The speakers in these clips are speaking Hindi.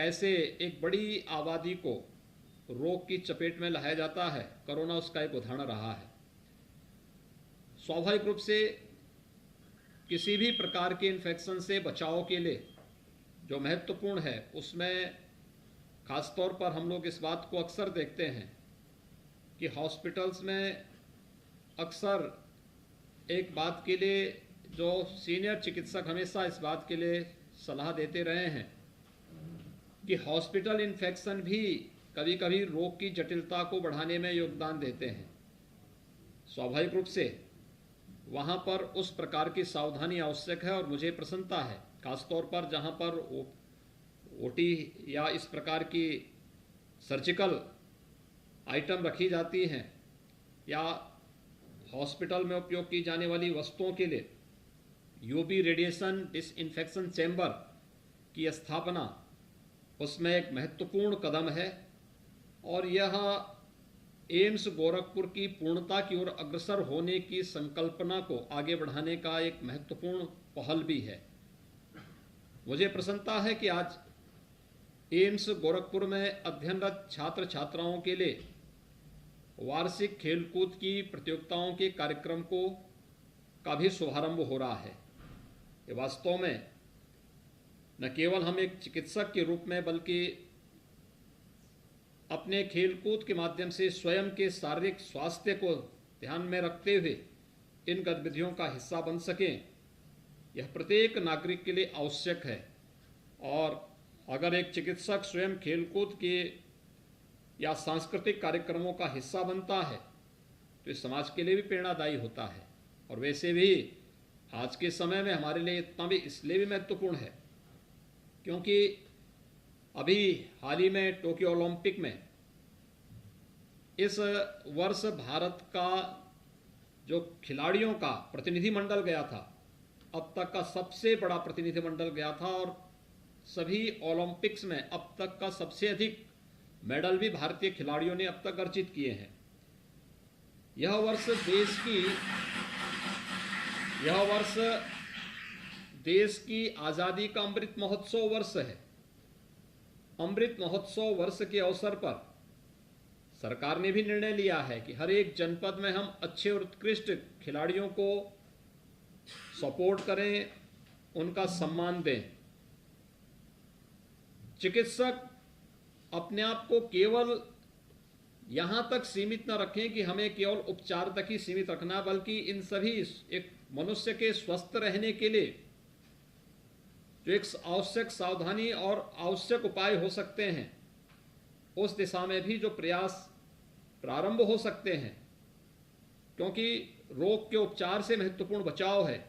कैसे एक बड़ी आबादी को रोग की चपेट में लाया जाता है, कोरोना उसका एक उदाहरण रहा है। स्वाभाविक रूप से किसी भी प्रकार के इन्फेक्शन से बचाव के लिए जो महत्वपूर्ण है, उसमें ख़ासतौर पर हम लोग इस बात को अक्सर देखते हैं कि हॉस्पिटल्स में अक्सर एक बात के लिए जो सीनियर चिकित्सक हमेशा इस बात के लिए सलाह देते रहे हैं कि हॉस्पिटल इन्फेक्शन भी कभी कभी रोग की जटिलता को बढ़ाने में योगदान देते हैं। स्वाभाविक रूप से वहाँ पर उस प्रकार की सावधानी आवश्यक है और मुझे प्रसन्नता है, खासतौर पर जहाँ पर ओटी या इस प्रकार की सर्जिकल आइटम रखी जाती हैं या हॉस्पिटल में उपयोग की जाने वाली वस्तुओं के लिए यूवी रेडिएशन डिसइंफेक्शन चैम्बर की स्थापना, उसमें एक महत्वपूर्ण कदम है और यह एम्स गोरखपुर की पूर्णता की ओर अग्रसर होने की संकल्पना को आगे बढ़ाने का एक महत्वपूर्ण पहल भी है। मुझे प्रसन्नता है कि आज एम्स गोरखपुर में अध्ययनरत छात्र छात्राओं के लिए वार्षिक खेलकूद की प्रतियोगिताओं के कार्यक्रम का भी शुभारंभ हो रहा है। ये वास्तव में न केवल हम एक चिकित्सक के रूप में बल्कि अपने खेलकूद के माध्यम से स्वयं के शारीरिक स्वास्थ्य को ध्यान में रखते हुए इन गतिविधियों का हिस्सा बन सकें, यह प्रत्येक नागरिक के लिए आवश्यक है। और अगर एक चिकित्सक स्वयं खेलकूद के या सांस्कृतिक कार्यक्रमों का हिस्सा बनता है तो इस समाज के लिए भी प्रेरणादायी होता है। और वैसे भी आज के समय में हमारे लिए इतना भी इसलिए भी महत्वपूर्ण है क्योंकि अभी हाल ही में टोक्यो ओलंपिक में इस वर्ष भारत का जो खिलाड़ियों का प्रतिनिधिमंडल गया था, अब तक का सबसे बड़ा प्रतिनिधिमंडल गया था और सभी ओलंपिक्स में अब तक का सबसे अधिक मेडल भी भारतीय खिलाड़ियों ने अब तक अर्जित किए हैं। यह वर्ष देश की आज़ादी का अमृत महोत्सव वर्ष है। अमृत महोत्सव वर्ष के अवसर पर सरकार ने भी निर्णय लिया है कि हर एक जनपद में हम अच्छे और उत्कृष्ट खिलाड़ियों को सपोर्ट करें, उनका सम्मान दें। चिकित्सक अपने आप को केवल यहाँ तक सीमित न रखें कि हमें केवल उपचार तक ही सीमित रखना, बल्कि इन सभी एक मनुष्य के स्वस्थ रहने के लिए जो एक आवश्यक सावधानी और आवश्यक उपाय हो सकते हैं, उस दिशा में भी जो प्रयास प्रारंभ हो सकते हैं, क्योंकि रोग के उपचार से महत्वपूर्ण बचाव है।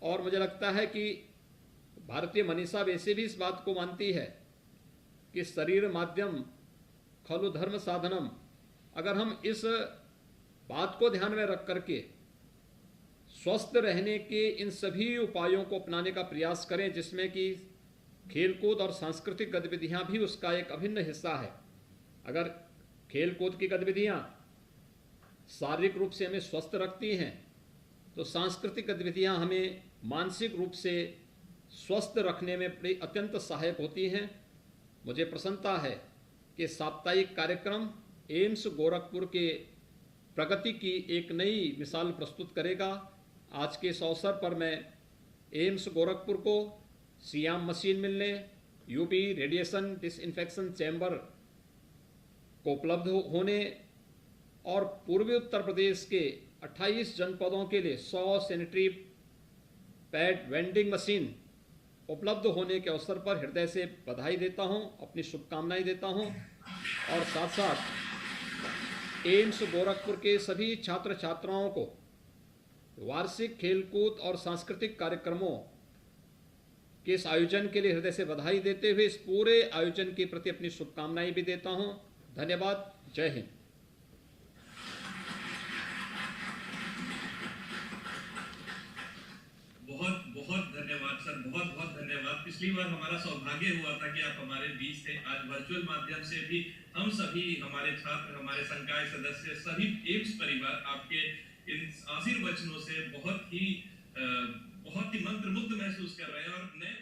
और मुझे लगता है कि भारतीय मनीषा वैसे भी इस बात को मानती है कि शरीर माध्यम खलु धर्म साधनम। अगर हम इस बात को ध्यान में रख करके स्वस्थ रहने के इन सभी उपायों को अपनाने का प्रयास करें, जिसमें कि खेलकूद और सांस्कृतिक गतिविधियां भी उसका एक अभिन्न हिस्सा है। अगर खेलकूद की गतिविधियां शारीरिक रूप से हमें स्वस्थ रखती हैं तो सांस्कृतिक गतिविधियां हमें मानसिक रूप से स्वस्थ रखने में बड़ी अत्यंत सहायक होती हैं। मुझे प्रसन्नता है कि साप्ताहिक कार्यक्रम एम्स गोरखपुर के प्रगति की एक नई मिसाल प्रस्तुत करेगा। आज के इस अवसर पर मैं एम्स गोरखपुर को सियाम मशीन मिलने, यूवी रेडिएशन डिसइंफेक्शन चैम्बर को उपलब्ध होने और पूर्वी उत्तर प्रदेश के 28 जनपदों के लिए 100 सैनिटरी पैड वेंडिंग मशीन उपलब्ध होने के अवसर पर हृदय से बधाई देता हूं, अपनी शुभकामनाएं देता हूं। और साथ साथ एम्स गोरखपुर के सभी छात्र छात्राओं को वार्षिक खेलकूद और सांस्कृतिक कार्यक्रमों के इस आयोजन के लिए हृदय से बधाई देते हुए इस पूरे आयोजन के प्रति अपनी शुभकामनाएं भी देता हूं। धन्यवाद। जय हिंद। बहुत बहुत धन्यवाद सर, बहुत बहुत धन्यवाद। पिछली बार हमारा सौभाग्य हुआ था कि आप हमारे बीच थे। आज वर्चुअल माध्यम से भी हम सभी, हमारे छात्र, हमारे संकाय सदस्य, सभी एम्स परिवार आपके इन आशीर्वचनों से बहुत ही मंत्रमुग्ध महसूस कर रहे हैं और नए